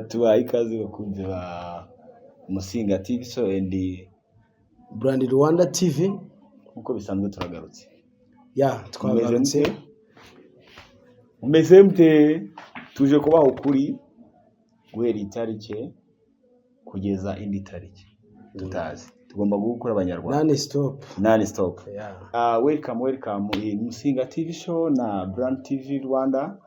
tubaye ikaze bakunze ba Musinga TV so and Brand Rwanda TV nkuko bisanzwe turagarutse. Twagarutse. Umeze mute tuje kubaho ukuri guhera itarike kugeza indi tarike tutazi. Tugomba gukora abanyarwanda. Non stop. Welcome Musinga TV show na Brand TV Rwanda.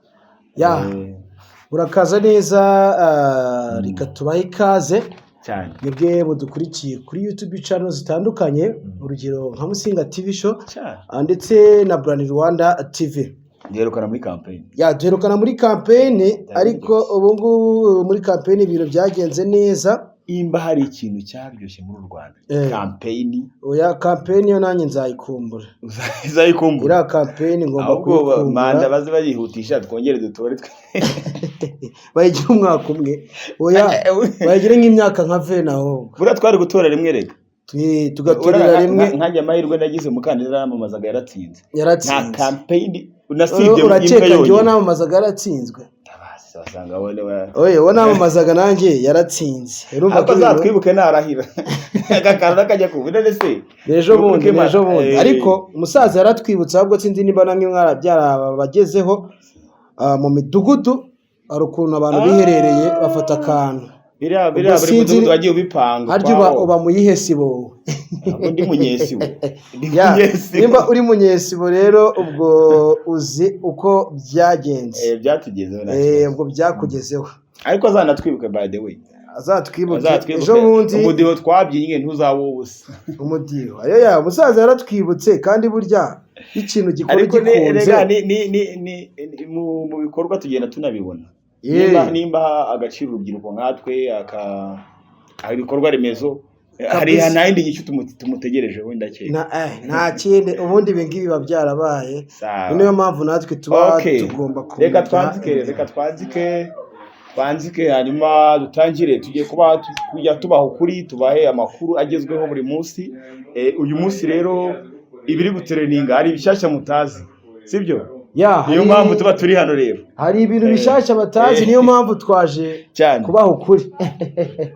Urakaza neza reka tubahe ikaze cyane. Mwebwe mudukurikiye kuri YouTube channel zitandukanye, urugero nka Musinga TV show ndetse na Brand Rwanda TV. Duherukana muri campaign. Duherukana muri campaign, ariko ubu ngubu muri campaign ibintu byagenze neza. Imba hari ikintu cyaryoshye muri Rwanda. Campaign. Campaign yo nanjye nzayikumbura. Uzayikumbura. Ira campaign ngomba kuyikumbura. Manda baze bayihutisha twongere dutore twe. Bayigira umwaka umwe. Bayigira nk'imyaka nka vena aho. Bura twari gutora rimwe rega. Tugatorera rimwe. Nkajya amahirwe nagize umukandida yaramamazaga yaratsinze. Nta campaign unasibye mu imva yo namamazaga yaratsinzwe. Basanga wone wanamamazaga nanjye yaratsinze. Urumva ko zatwibuke narahira. Agakarura kajya kubira se. Ejo bundi. Ariko umusaza yaratwibutsa ahubwo sinzi niba namwe mwarabyara bagezeho mu midugudu ari ukuntu abantu biherereye bafata akantu. Biriya buri mudugudu wagiye ubipanga. Haryo uba muyihesibo. Undi munyesibo. Nimba uri munyesibo rero ubwo uzi uko byagenze. Byatugezeho ubwo byakugezeho. Ariko azanatwibuke by the way. Azatwibuke ejo bundi umudiho twabyinye ntuzawo ubusa. Umudiho umusaza yaratwibutse kandi burya ikintu gikora gikunze ni mu bikorwa tugenda tunabibona. Nimba agaciro urubyiruko nkatwe ibikorwa remezo hari nayindi gisho tumutegereje wenda cye nta kindi ubundi bingibi babyarabaye. Niyo mpamvu natwe tuba tugomba reka twanzike hanyuma dutangire tugiye kujya tubaho ukuri tubahe amakuru agezweho buri munsi. Uyu munsi rero ibiri gutereninga hari ibishyashya mutazi sibyo? Niyo mpamvu tuba turi hano rero. Hari ibintu bishasha batazi niyo mpamvu twaje kubaho ukuri.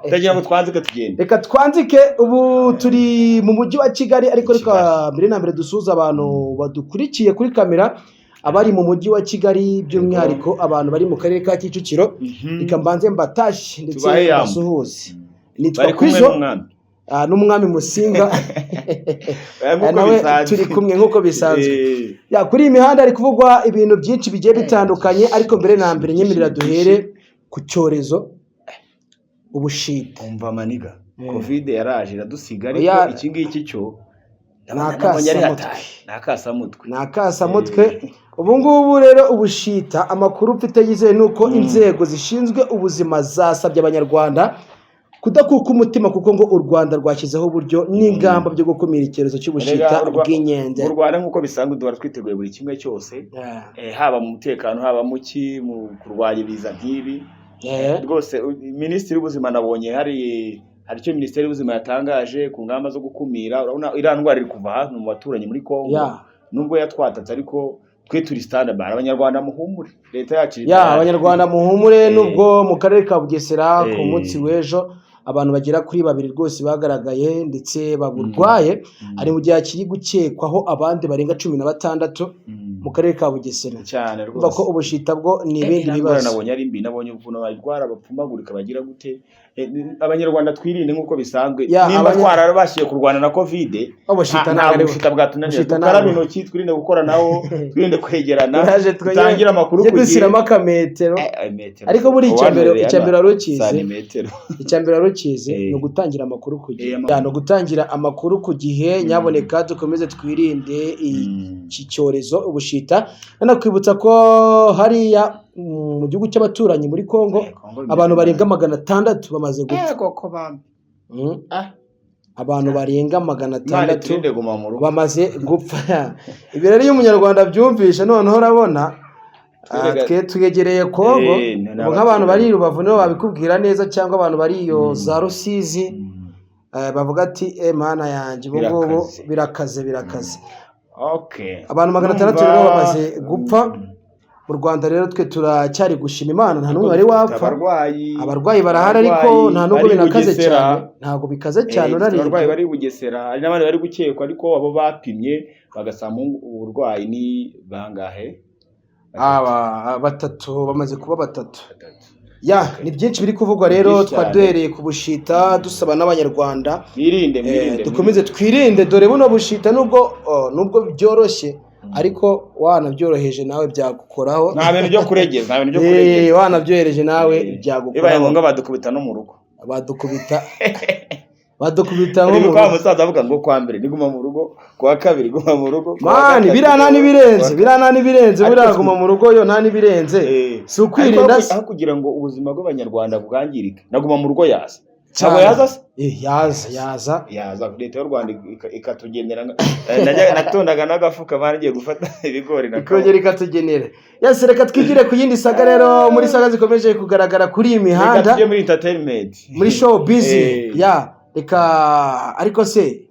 Ndagira ngo twanzike tugende. Reka twanzike ubu turi mu mujyi wa Kigali, ariko reka mbere na mbere dusuza abantu badukurikiye kuri kamera abari mu mujyi wa Kigali, by'umwihariko abantu bari mu karere ka Kicukiro. Reka mbanze mbatashi ndetse basuhuze. Nitwa Kwizo n'umwami Musinga. Nawe turi kumwe nkuko bisanzwe. Kuri imihanda ari kuvugwa ibintu byinshi bigiye bitandukanye, ariko mbere na mbere nyemerera duhere ku cyorezo ubushita. Umva maniga covid yaraje iradusiga, ariko iki ngiki cyo nakasamutwe. Ubu ngubu rero ubushita, amakuru mfite yizeye nuko inzego zishinzwe ubuzima zasabye abanyarwanda kudakuka umutima, kuko ngo u Rwanda rwashyizeho uburyo n'ingamba byo gukumira icyorezo cy'ubushita bw'inkende. Mu Rwanda nk'uko bisanzwe duhora twiteguye buri kimwe cyose, haba mu mutekano haba mu kurwanya ibiza nk'ibi. Rwose Minisitiri w'Ubuzima nabonye hari icyo Minisiteri y'Ubuzima yatangaje ku ngamba zo gukumira. Urabona iriya ndwara iri kuva hano mu baturanyi muri Kongo, nubwo yatwatatse ariko twe turi standby. Abanyarwanda muhumure, leta yacu abanyarwanda muhumure. Nubwo mu karere ka Bugesera ku munsi w'ejo abantu bagera kuri 2 rwose bagaragaye ndetse baburwaye, ari mu gihe kiri gukekwaho abandi barenga 16 mu karere ka Bugesera. Cyane rwose bako ubushita bwo ni ibindi bibazo. Nabonye ari mbi, nabonye ukuntu barwara bapfumagurika bagira gute. Abanyarwanda twirinde nkuko bisanzwe. Nimba twarabashiye kurwana na covid, ubushita bwatunaniye. Tukaraba intoki, twirinde gukora nawo, twirinde kwegerana, tutangira amakuru kugiye gusiramo akametero. Ariko buri icyambere arokize no gutangira amakuru ku gihe. No gutangira amakuru ku gihe. Nyaboneka dukomeze twirinde iki cyorezo ubushita. Nanakwibutsa ko hariya mu gihugu cy'abaturanyi muri Kongo abantu barenga 600 bamaze gupfa. Abantu barenga 600 bamaze gupfa. Ibi rero iyo umunyarwanda byumvisha noneho urabona twe tuyegereye Kongo, nk'abantu bari Rubavu nibo babikubwira neza, cyangwa abantu bari iyo za Rusizi bavuga ati mana yanjye ubu ngubu birakaze. Abantu 600 rero bamaze gupfa. mu Rwanda rero twe turacyari gushima Imana nta n'umwe wari wapfa, abarwayi barahari ariko nta nubwo binakaze cyane, ntabwo bikaze cyane. Abarwayi bari Bugesera hari n'abandi bari gukekwa, ariko abo bapimye bagasanga uburwayi ni bangahe? Batatu, bamaze kuba batatu. Ni byinshi biri kuvugwa rero, twaduhereye ku bushita dusaba n'abanyarwanda dukomeze twirinde, dore buno bushita nubwo byoroshye ariko wanabyoroheje nawe byagukoraho. Nta bintu byo kuregeza, wanabyohereje nawe byagukoraho. Bibaye ngombwa badukubita no mu rugo, badukubita nko mu rugo. Umusaza avuga ngo kwa mbere niguma mu rugo, kwa kabiri guma mu rugo. Mani birana nibirenze biraguma mu rugo yo nta nibirenze. Si ukwirinda aho kugira ngo ubuzima bw'abanyarwanda bwangirike. Naguma mu rugo yaza. Cyangwa yaza. Leta y'u Rwanda ikatugenera. Natondaga n'agafuka barangiye gufata ibigori ikongera ikatugenera. Reka twigire ku yindi saga rero, muri saga zikomeje kugaragara kuri iyi mihanda. Tujye muri entertainment. Muri show busy. Reka ariko se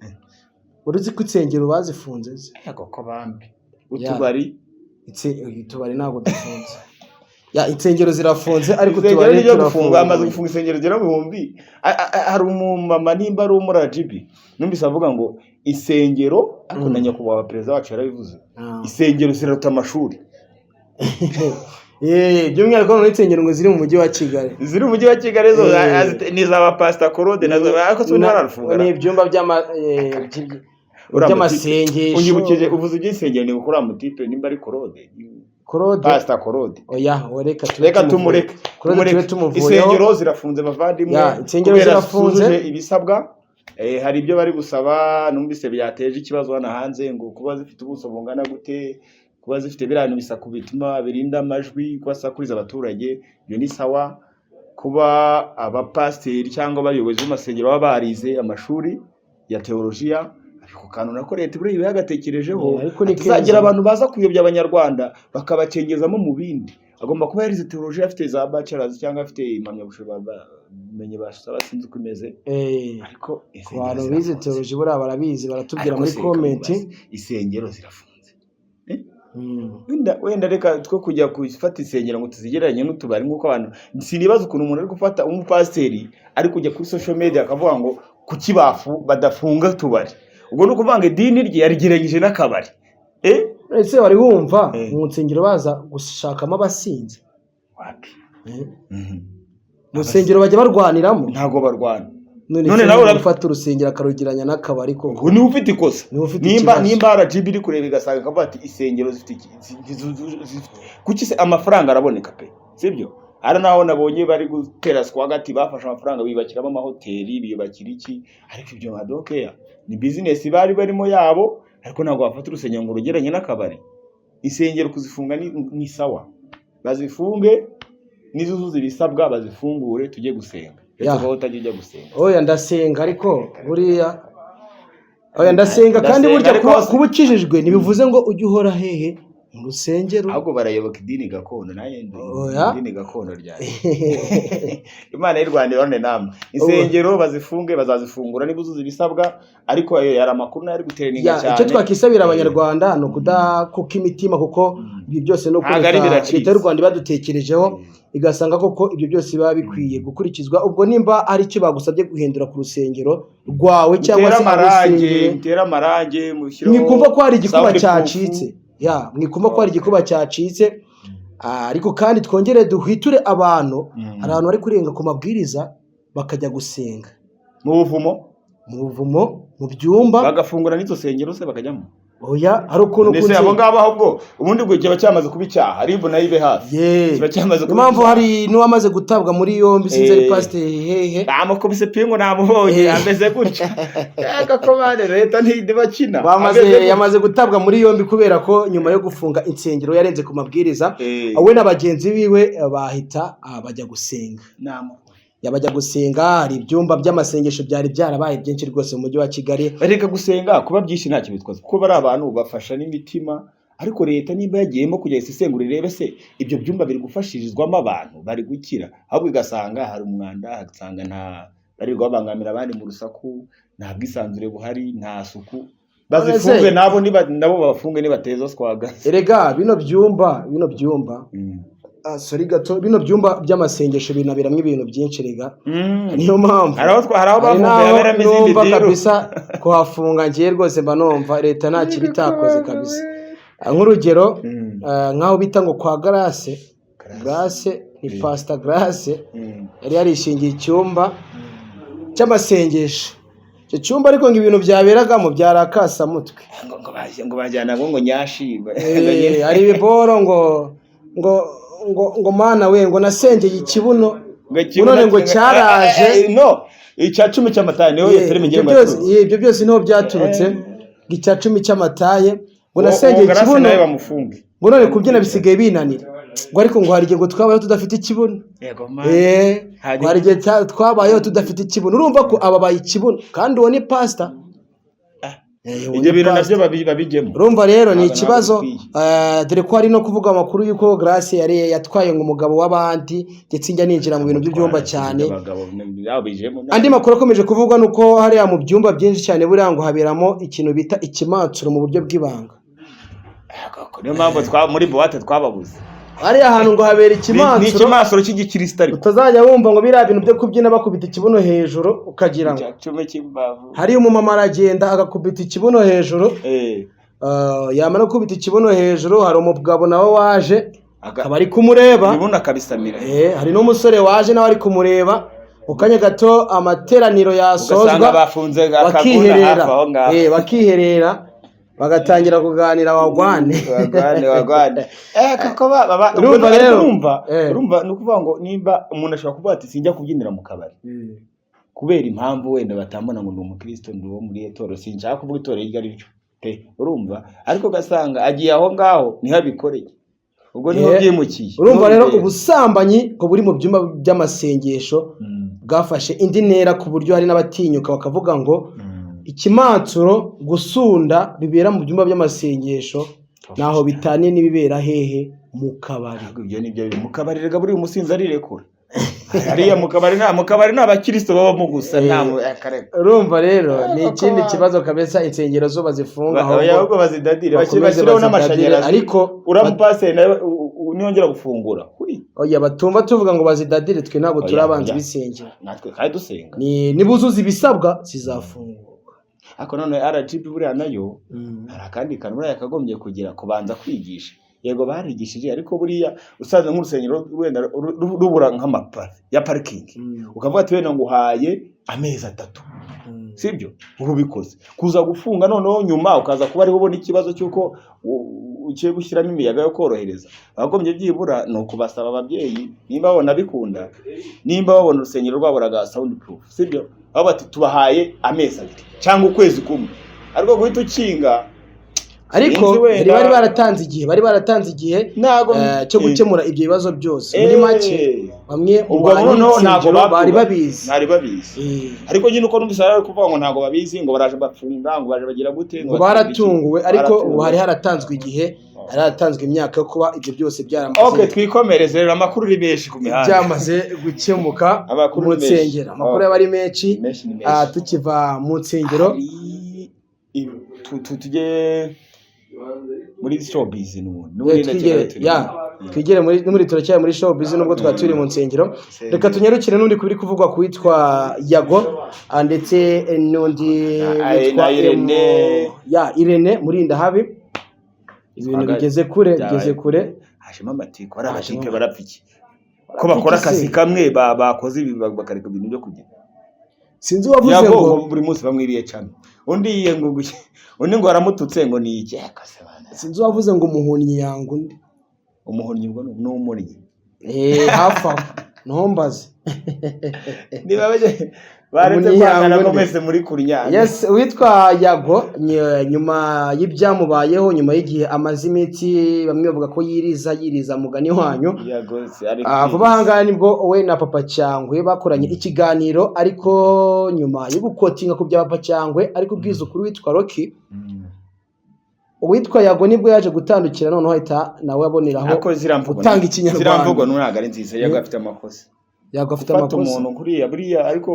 uruzi ko insengero bazifunze se? Koko bambi. Utubari ntabwo dufunze. Insengero zirafunze ariko utubari turafunga. Amaze gufunga insengero zira bihumbi. Hari umumama nimba ari umuraGB numvise avuga ngo insengero, ariko na nyakubahwa perezida wacu yarabivuze, insengero ziraruta amashuri. By'umwihariko mu insengero ngo ziri mu mujyi wa Kigali. Ziri mu mujyi wa Kigali zo ni za Pastor Claude nazo ariko tuni bararufunga. Ni ibyumba by'amasengesho. Unyibukije uvuze iby'insengero ni gukora mutipe nimba ari Claude. Pastor Claude. Reka tumureke. Insengero zirafunze bavandimwe. Insengero zirafunze ibisabwa. Hari ibyo bari gusaba, numvise byateje ikibazo hano hanze, ngo kuba zifite ubuso bungana gute, kuba zifite birano bisaku bituma birinda amajwi kubasakuriza abaturage, ibyo ni sawa. Kuba abapasiteri cyangwa abayobozi b'amasengero baba barize amashuri ya teolojiya, ariko kanuna ko leta buri yagatekerejeho tuzagira abantu baza kuyobya abanyarwanda bakabacengezamo mu bindi. Agomba kuba yarize teolojiya, afite za bachelors cyangwa afite impamyabushobozi bamenye basaba sinzi uko imeze. Ariko abantu bize teolojiya buriya barabizi, baratubwira muri comment. Insengero zirafunze. Wenda reka two kujya gufata insengero ngo tuzigereranye n'utubari nk'uko abantu. Sinibaza ukuntu umuntu ari gufata umupasiteri ari kujya kuri social media akavuga ngo kuki badafunga tubari. Ubwo no kuvanga idini rye yarigeranyije n'akabari. Ese wari wumva mu nsengero baza gushakamo abasinzi? Wapi? Mu nsengero bajya barwaniramo? Ntago barwana. None nawe urafata urusengero akarugeranya n'akabari ko. Ngo ni ufite ikosa. Nimba RGB iri kureba igasanga akavuga ati isengero zifite kuki se amafaranga araboneka pe. Sibyo? Ara naho nabonye bari gutera swagati bafashe amafaranga bibakiramo amahoteli, biyubakira iki, ariko ibyo madokeya ni business bari barimo yabo, ariko ntabwo bafata urusengero ngo rugeranye n'akabari. Insengero kuzifunga ni sawa, bazifunge nizuzuza ibisabwa, bazifungure tujye gusenga. Ese utajya gusenga? Ndasenga, ariko buriya ndasenga kandi burya kuba ukijijwe ntibivuze ngo ujye uhora hehe mu rusengero. Ahubwo barayoboka idini gakondo, naye idini gakondo ryayo. Imana y'u Rwanda irone namwe. Insengero bazifunge, bazazifungura nibuzuza ibisabwa, ariko ayo yari amakuru nari gutereninga cyane. Icyo twakisabira abanyarwanda no kudakuka imitima, kuko ibi byose no kuri leta y'u Rwanda badutekerejeho igasanga koko ibyo byose biba bikwiye gukurikizwa. Ubwo nimba ari cyo bagusabye guhindura ku rusengero rwawe cyangwa se amarange mwikumva ko hari igikuba cyacitse, mwikumva ko hari igikuba cyacitse, ariko kandi twongere duhwiture abantu. Hari abantu bari kurenga ku mabwiriza bakajya gusenga mu buvumo mu byumba, bagafungura n'izo sengero se bakajyamo. Hari ukuntu ndetse abo ngabo ahubwo ubundi bwo kiba cyamaze kuba icyaha, aribo nayo ibe hafi. Kiba cyamaze kuba. Impamvu hari n'uwamaze gutabwa muri yombi, sinzi ari pasiteri hehe. Amukubise pingo namubonye ameze gutya. Ko bane leta ntidibakina. Yamaze gutabwa muri yombi kubera ko nyuma yo gufunga insengero yarenze ku mabwiriza, we n'abagenzi biwe bahita bajya gusenga. Yabajya gusenga. Hari ibyumba by'amasengesho byari byarabaye byinshi rwose mu mujyi wa Kigali. Reka gusenga kuba byinshi ntacyo bitwaza, kuko bari abantu bafasha n'imitima. Ariko leta niba yagiyemo kujya isesengura irebe se ibyo byumba biri gufashirizwamo abantu bari gukira, ahubwo igasanga hari umwanda, hagasanga nta bari gubangamira abandi mu rusaku, nta bwisanzure buhari, nta suku. bazifunge nabo babafunge nibateza swaga. Erega bino byumba sorry gato bino byumba by'amasengesho binabiramwe ibintu byinshi rega. Niyo mpamvu haraho bavumbuye abaramizindi diro kabisa kuhafunga ngiye rwose mba numva leta nta kibitakoze kabisa. Nk'urugero nkaho bita ngo kwa Grace ni Pastor Grace yari yarishingiye icyumba cy'amasengesho. Icyo cyumba ariko ngo ibintu byaberagamo byarakasa mutwe ngo bajyana ngo nyashirwe ari ibiboro ngo mana we ngo nasengeye ikibuno none ngo cyaraje icya 10 cy'amataye niho yetereme ngiye ngo ibyo byose niho byaturutse icya 10 cy'amataye ngo nasengeye ikibuno ngo none kubyina bisigaye binanira ngo ariko ngo hari igihe ngo twabayeho tudafite ikibuno hari igihe twabayeho tudafite ikibuno urumva ko ababaye ikibuno kandi uwo ni pastor ibyo bintu nabyo babijyemo urumva rero ni ikibazo dore ko hari no kuvuga amakuru yuko Grace yari yatwaye ngo umugabo w'abandi ndetse njya ninjira mu bintu by'ibyumba cyane andi makuru akomeje kuvugwa nuko hari mu byumba byinshi cyane buriya ngo haberamo ikintu bita ikimansuro mu buryo bw'ibanga niyo mpamvu muri boîte twababuze hari ahantu ngo habera ni ikimansuro cy'igikristo ariko utazajya wumva ngo biriya bintu byo kubyina bakubita ikibuno hejuru ukagira ngo hari umumama aragenda agakubita ikibuno hejuru yamara kubita ikibuno hejuru hari umugabo nawe waje akaba ari kumureba ibuna kabisamira hari n'umusore waje nawe ari kumureba ukanya gato amateraniro yasozwa bakiherera bagatangira kuganira wagwane kako urumva rero urumva nukuvuga ngo nimba umuntu ashobora kuvuga ati sinjya kubyinira mu kabari kubera impamvu wenda batambona ngo ni umukristo nduwo muri etoro sinjya kuvuga itoro iryo ari ryo urumva ariko gasanga agiye aho ngaho niho abikoreye ubwo niho byimukiye urumva rero ubusambanyi ko buri mu byumba by'amasengesho bwafashe indi ntera ku buryo hari n'abatinyuka bakavuga ngo ikimansuro gusunda bibera mu byumba by'amasengesho naho bitaniye n'ibibera hehe mu kabari. Ibyo nibyo mu kabari rega buri umusinzi arirekura hariya mu kabari n'abakristo babamo gusa urumva rero ni ikindi kibazo kabisa insengero zo bazifunga ahubwo bazidadire bashyiraho n'amashanyarazi ariko uramupase nawe niyongera gufungura oya batumva tuvuga ngo bazidadire twe ntabwo turabanza bisengera natwe kandi dusenga ni buzuza ibisabwa zizafungura ako none RGB buriya nayo hari akandi kantu buriya kagombye kugira kubanza kwigisha yego barigishije ariko buriya usaza nk'urusengero wenda rubura nk'amapave ya parking ukavuga ati wenda nguhaye amezi 3 sibyo urubikoze kuza gufunga noneho nyuma ukaza kuba ariho ubona ikibazo cyuko ukiye gushyiramo imiyaga yo korohereza bagombye byibura no kubasaba ababyeyi nimba babona bikunda nimba babona urusengero rwabo raga sound proof sibyo abo bati tubahaye amezi 2 cyangwa ukwezi kumwe ariko guhita ukinga ariko bari baratanze igihe cyo gukemura ibyo bibazo byose muri make bamwe ubwo ntago bari babizi ariko nyine uko numvise ari kuvuga ngo ntago babizi ngo baraje bafunga ngo baje bagira gute ngo baratunguwe ariko ubu hari haratanzwe igihe haratanzwe imyaka yo kuba ibyo byose byaramaze twikomereze rero amakuru uri benshi ku mihanda byamaze gukemuka mu nsengero amakuru y'abari menshi tukiva mu nsengero tujye muri showbiz twigere muri turacyari muri showbiz nubwo twaturi mu nsengero reka tunyarukire n'undi kubiri kuvugwa kwitwa Yago ndetse n'undi witwa Irene Murinda habi ibintu bigeze kure hashima amatiko ari abatike barapfiki ko bakora akazi kamwe bakoze ibi bakareka ibintu byo kugira sinzi wavuze ngo buri munsi bamwiriye cyane undi ngo aramututse ngo ni iki sinzi wavuze ngo umuhonnyi yangu undi umuhonnyi ngo n'umuryi hafa ntombaze niba baretse kwangana ko mwese muri kuryana yes witwa Yago nyuma y'ibyamubayeho nyuma y'igihe amaze imiti bamwe bavuga ko yiriza mugani wanyu vuba hangana nibwo we na Papa Cyangwe bakoranye ikiganiro ariko nyuma yo gukotinga ku bya Papa Cyangwe ariko ubwiza ukuri witwa Rocky uwitwa Yago nibwo yaje gutandukira noneho ahita nawe aboneraho gutanga ikinyarwanda ziramvugo nuraga ari nziza Yago afite amakosa yagafite amakosa umuntu kuriya buriya ariko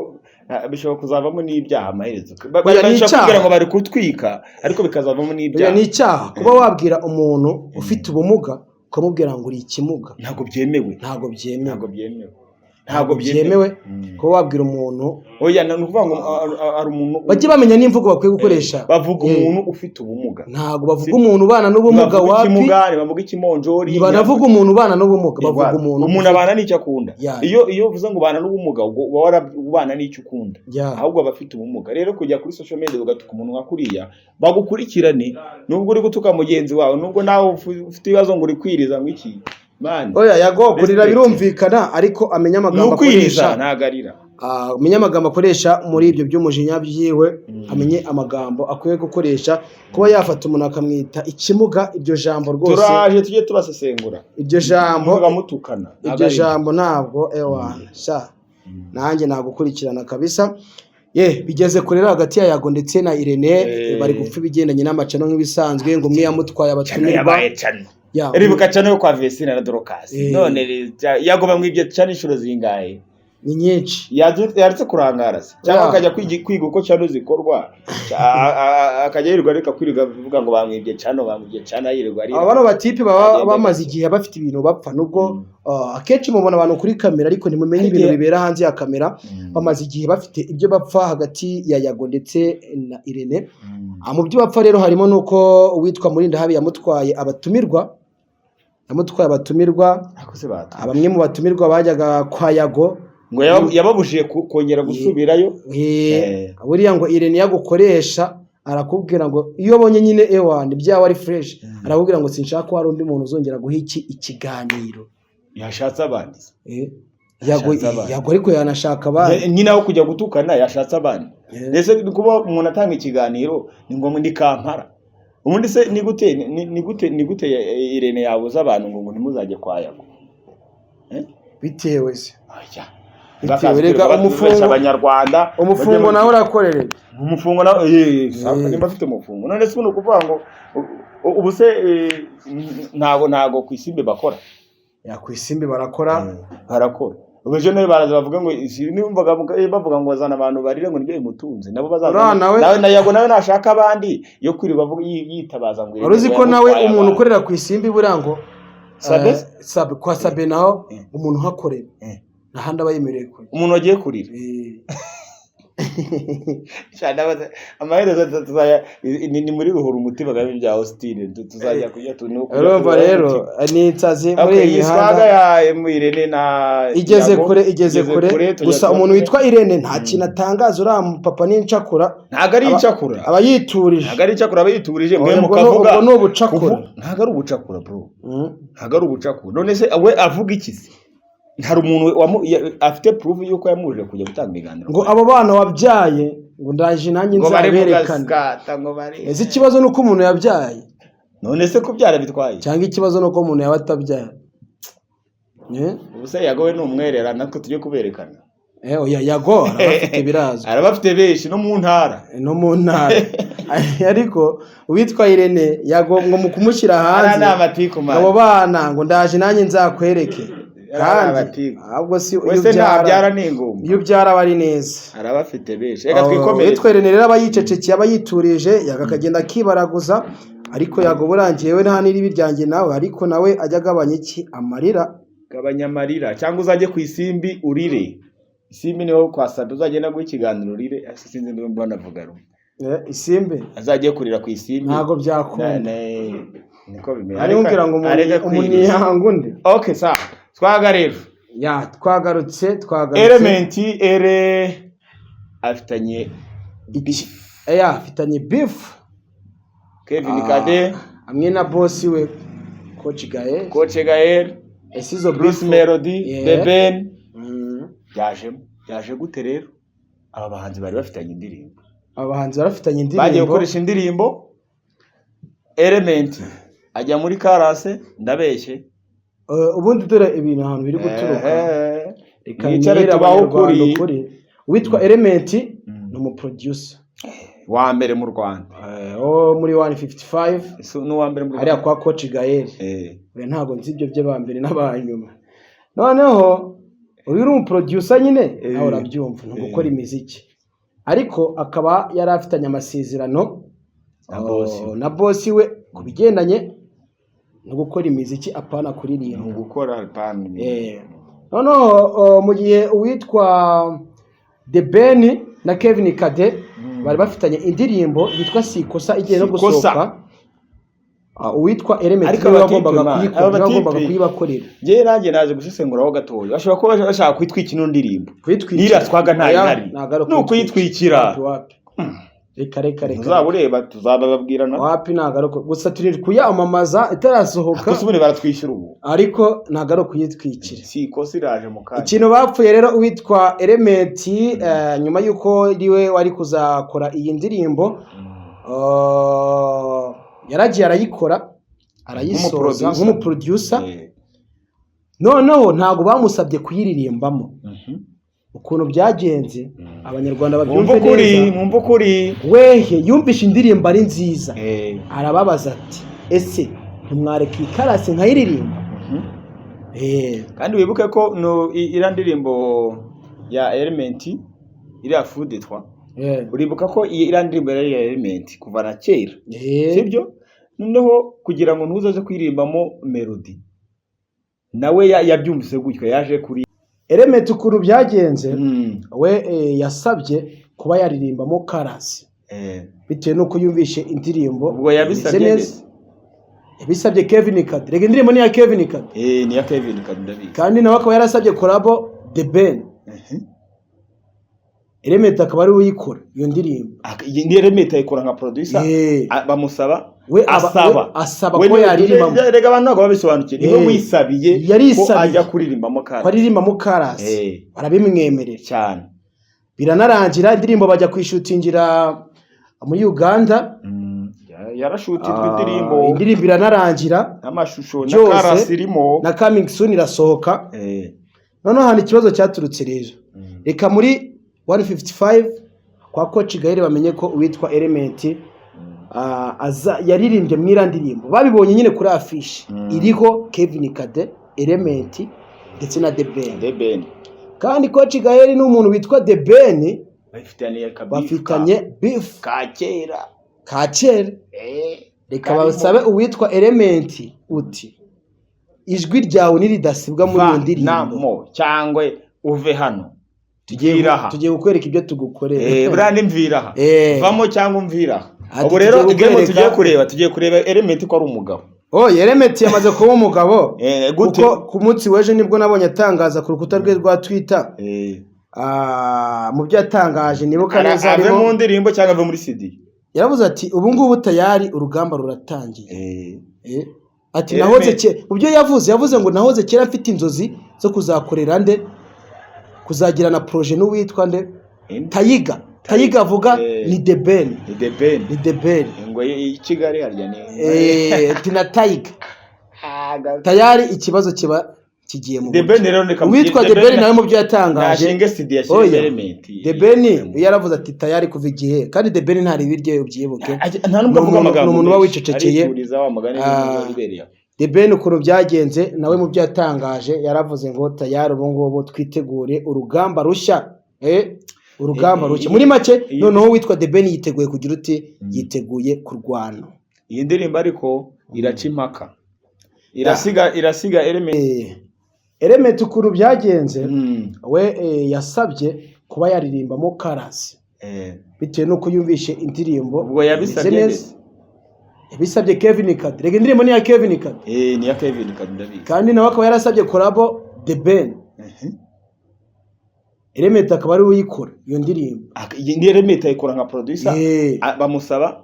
bishobora kuzavamo n'ibyaha amaherezo bashobora ngo bari kutwika ariko bikazavamo n'ibyaha ni icyaha kuba wabwira umuntu ufite ubumuga ukamubwira ngo uri ikimuga ntabwo byemewe kuba wabwira umuntu oya ni ukuvuga ngo ari umuntu bajye bamenya n'imvugo bakwiye gukoresha bavuga umuntu ufite ubumuga ntabwo bavuga umuntu ubana n'ubumuga wapi bavuga ikimonjori ntibanavuga umuntu ubana n'ubumuga bavuga umuntu abana n'icyo akunda iyo uvuze ngo ubana n'ubumuga uba warabana n'icyo ukunda ahubwo aba afite ubumuga rero kujya kuri social media ugatuka umuntu nka kuriya bagukurikirane nubwo uri gutuka mugenzi wawe nubwo nawe ufite ibibazo ngo uri kwiriza ngo iki oya yago kurira birumvikana ariko amenya amagambo akoresha ntagarira amenya amagambo akoresha muri ibyo by'umujinya byiwe amenye amagambo akwiye gukoresha kuba yafata umuntu akamwita ikimuga iryo jambo rwose turaje tujye tubasesengura iryo jambo bamutukana iryo jambo ntabwo ewana sha nanjye nagukurikirana kabisa bigeze kurera hagati ya Yago ndetse na Irene bari gupfa ibigendanye n'amacano nk'ibisanzwe ngo umwe yamutwaye abatumirwa ribuka cyane yo kwa Vesina na Dorcas none Yago bamwibye cyane inshuro zingahe ni nyinshi yaretse kurangara se cyangwa akajya kwiga uko cyano zikorwa akajya yirirwa reka kwirirwa bivuga ngo bamwibye cyane yirirwa ari abana batipe baba bamaze igihe bafite ibintu bapfa nubwo akenshi mubona abantu kuri kamera ariko ntimumenye ibintu bibera hanze ya kamera bamaze igihe bafite ibyo bapfa hagati ya Yago ndetse na Irene mu byo bapfa rero harimo nuko uwitwa Murindahabi yamutwaye abatumirwa bamwe mu batumirwa bajyaga kwa Yago ngo yababujije kongera gusubirayo buriya ngo Irene yagukoresha arakubwira ngo iyo abonye nyine ewan byawe ari fresh arakubwira ngo sinshaka ko hari undi muntu uzongera guha ikiganiro yashatse abandi Yago ariko yanashaka abandi nyine aho kujya gutukana yashatse abandi ndetse kuba umuntu atanga ikiganiro ni ngombwa ndi Kampala ubundi se ni gute Irene yabuza abantu ngo ntimuzajye kwa Yago bitewe se rega umufungo nawe urakorere umufungo nawe nimba afite umufungo none se uno kuvuga ngo ubu se ntago ku isimbi bakora ku isimbi barakora ubeje nawe baraza bavuga ngo nimbaga bavuga ngo bazana abantu barire ngo nibyo imutunze nabo bazaza nawe na Yago nawe nashaka abandi yo kwiri bavuga yitabaza ngo uruzi ko nawe umuntu ukorera ku isimbi burango sabe kwa sabe naho umuntu hakorera nahandi abayemereye kuri umuntu wagiye kurira amaherezo tuzaya ni muri ruhura umutima gabe bya Austin tuzajya kujya urumva rero ni itsazi muri imihanda ya Irene na igeze kure gusa umuntu witwa Irene nta kintu atangaza uriya papa n'incakura ntago ari incakura abayiturije mwe mukavuga no bucakura ntago ari ubucakura bro ntago ari ubucakura none se we avuga iki se hari umuntu afite proof yuko yamuje kujya gutanga ibiganiro ngo abo bana wabyaye ngo ndaje nanjye nzaberekana ese ikibazo nuko umuntu yabyaye none se kubyara bitwaye cyangwa ikibazo nuko umuntu yabatabyaye ubuse Yago we n'umwerera natwe tujye kuberekana oya Yago arabafite birazwi arabafite benshi no mu ntara ariko uwitwa Irene Yago ngo mu kumushyira hanze abo bana ngo ndaje nanjye nzakwereke kandi ahubwo si wese ntabyara n'ingumba iyo byara bari neza arabafite benshi reka twikomere twitwerene rero abayicecekeye abayiturije yakakagenda kibaraguza ariko Yago burangiye we nta niri biryange nawe ariko nawe ajya agabanya iki gabanya amarira cyangwa uzajye ku isimbi urire isimbi niho kwasaba uzagenda guha ikiganiro urire sinzi ndumva banavuga isimbi azajye kurira ku isimbi ntago byakunda niko bimera ari ngira ngo umuntu yihangunde okay sawa twagarero twagarutse element afitanye beef Kevin Kade hamwe na boss we Coach Gael Esizo Bruce Melody The Ben yaje gute rero aba bahanzi bari bafitanye indirimbo bagiye gukoresha indirimbo Element ajya muri karase ndabeshye ubundi dore ibintu ahantu biri guturuka nicare tubaho kuri witwa Element ni umuproducer wa mbere mu Rwanda muri 155 n'uwa mbere mu Rwanda ari kwa Coach Gael we ntago nzi ibyo bye ba mbere n'abanyuma noneho uyu ni umuproducer nyine nawe urabyumva no gukora imiziki ariko akaba yari afitanye amasezerano na boss we kubigendanye no gukora imiziki apana kuririmba no gukora apana noneho mu gihe uwitwa The Ben na Kevin Kade bari bafitanye indirimbo yitwa Sikosa igiye no gusohoka uwitwa Element yagombaga kuyibakorera je nanjye naje gusesenguraho gatoya bashobora kuba bashaka kwitwika ino ndirimbo niratwaga ntari no kuyitwikira reka uzabureba tuzababwirana wapi nagaruko gusa turi kuyamamaza itarasohoka kusubire baratwishyura ubu ariko nagaruko yitwikira Sikosa iraje mu kaje ikintu bapfuye rero uwitwa Element nyuma yuko riwe wari kuzakora iyi ndirimbo yaragiye arayikora arayisoza nk'umuproducer noneho ntago bamusabye kuyiririmbamo ukuntu byagenze abanyarwanda babyumve neza mwumva ukuri wehe yumvisha indirimbo ari nziza arababaza ati ese ntimwareka ikarasi nkayiririmba kandi wibuke ko iriya ndirimbo ya Element iriya Fudetwa uribuka ko iriya ndirimbo yari ya Element kuva na kera sibyo noneho kugira ngo ntuzaze kwirimbamo melody nawe yabyumvise gutyo yaje kuri Element ukuntu byagenze we yasabye kuba yaririmbamo karasi bitewe nuko yumvishe indirimbo ubwo yabisabye yabisabye Kevin Kade rega indirimbo ni ya Kevin Kade ni ya Kevin Kade ndabizi kandi nawe akaba yarasabye collabo The Ben Element akaba ari uyikora iyo ndirimbo ni Element ayikora nka producer bamusaba we asaba ko yaririmbamo rega abantu ntabwo babisobanukiye niwe wisabiye ko ajya kuririmbamo karasi kwaririmba karasi barabimwemerera cyane biranarangira indirimbo bajya kwishutingira muri Uganda yarashutirwa indirimbo iranarangira amashusho na karasi irimo na coming soon irasohoka noneho hano ikibazo cyaturutse rero reka muri 155 kwa Coach Gaël bamenye ko uwitwa Element yaririmbye mwirandirimbo babibonye nyine kuri affiche iriho Kevin Kade Element ndetse na The Ben kandi Coach Gaël ni umuntu witwa The Ben bafitanye beef kacera reka basabe uwitwa Element uti ijwi ryawe niridasibwa muri iyo ndirimbo cyangwa uve hano tugiye gukwereka ibyo tugukorera burandi mviraha vamo cyangwa umviraha ubu rero igemo tugiye kureba Element ko ari umugabo Element yamaze kuba umugabo kuko ku munsi weje nibwo nabonye atangaza ku rukuta rwe rwa Twitter mu byo yatangaje nibuka neza harimo mu ndirimbo cyangwa ave muri CD yaravuze ati ubu ngubu tayari urugamba ruratangiye ati nahoze ubyo yavuze ngo nahoze kera mfite inzozi zo kuzakorera nde kuzagira na projet n'uwitwa nde Tayiga avuga ni The Ben ngo Kigali harya ni tina Tayiga tayari ikibazo kiba kigiye mu The Ben rero neka witwa The Ben nawe mu byo yatangaje nashinge CD ya Element The Ben yaravuze ati tayari kuva igihe kandi The Ben ntari biryo ubyibuke nta nubwo avuga amagambo umuntu wawicecekeye The Ben ukuntu byagenze nawe mu byo yatangaje yaravuze ngo tayari ubu ngubu twitegure urugamba rushya urugamba rushya muri make noneho witwa The Ben yiteguye kugira uti yiteguye kurwana iyi ndirimbo ariko iraca impaka irasiga Element ukuntu byagenze we yasabye kuba yaririmbamo karasi bitewe nuko yumvishe indirimbo ubwo yabisabye Kevin Kade rega indirimbo ni ya Kevin Kade ni ya Kevin Kade ndabizi kandi nawe akaba yarasabye collabo The Ben Element akaba ari uyikora iyo ndirimbo ni Element ayikora nka producer bamusaba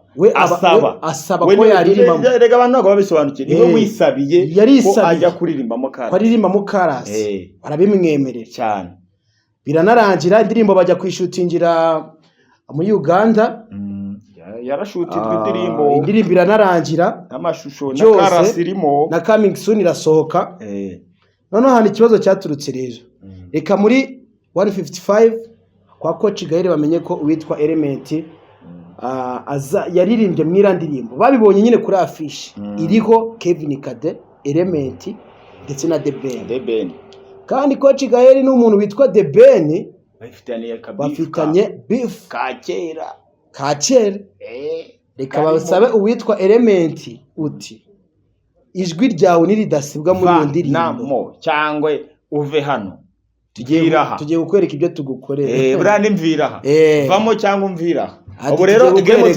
asaba ko yaririmbamo rega abantu ntabwo babisobanukiye niwe wisabiye ko ajya kuririmbamo karasi kwaririmba karasi barabimwemerera cyane biranarangira indirimbo bajya kwishutingira muri Uganda yarashutirwa indirimbo iranarangira amashusho na karasi irimo na coming soon irasohoka noneho hano ikibazo cyaturutse rero reka muri 155 kwa Coach Gaël bamenye ko uwitwa Element yaririmbye mwirandirimbo babibonye nyine kuri affiche iriho Kevin Kade Element ndetse na The Ben kandi Coach Gael ni umuntu witwa The Ben bafitanye beef kacera reka basabe uwitwa Element uti ijwi ryawe niridasibwa muri iyo ndirimbo cyangwa uve hano tugiye gukwereka ibyo tugukorera burane mviraha vamo cyangwa umviraha ubu rero igemo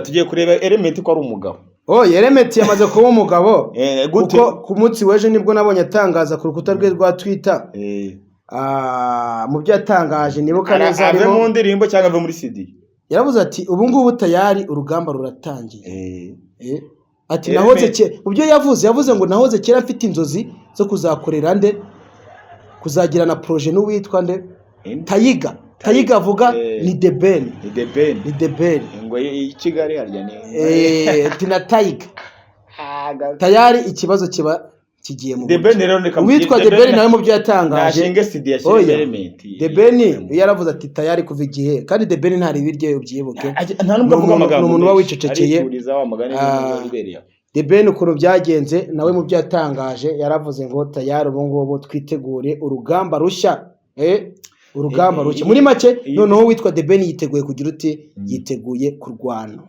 tugiye kureba Element ko ari umugabo Element yamaze kuba umugabo kuko ku munsi weje nibwo nabonye atangaza ku rukuta rwe rwa Twitter mu byo yatangaje nibuka neza ave mu ndirimbo cyangwa ave muri CD yaravuze ati ubu ngubu tayari urugamba ruratangiye ati nahoze mu byo yavuze ngo nahoze kera mfite inzozi zo kuzakorera nde kuzagira na projet n'uwitwa nde Tayiga avuga ni The Ben ngo i Kigali harya ni tina Tayiga tayari ikibazo kiba kigiye mu witwa The Ben nawe mu byo yatangaje nashinge CD yashyize Element The Ben yaravuze ati tayari kuva igihe kandi The Ben ntari biryo byibuke nta nubwo avuga amagambo umuntu wawicecekeye The Ben ukuntu byagenze nawe mu byo yatangaje yaravuze ngo tayari ubu ngubu twitegure urugamba rushya urugamba rushya muri make noneho witwa The Ben yiteguye kugira uti yiteguye kurwana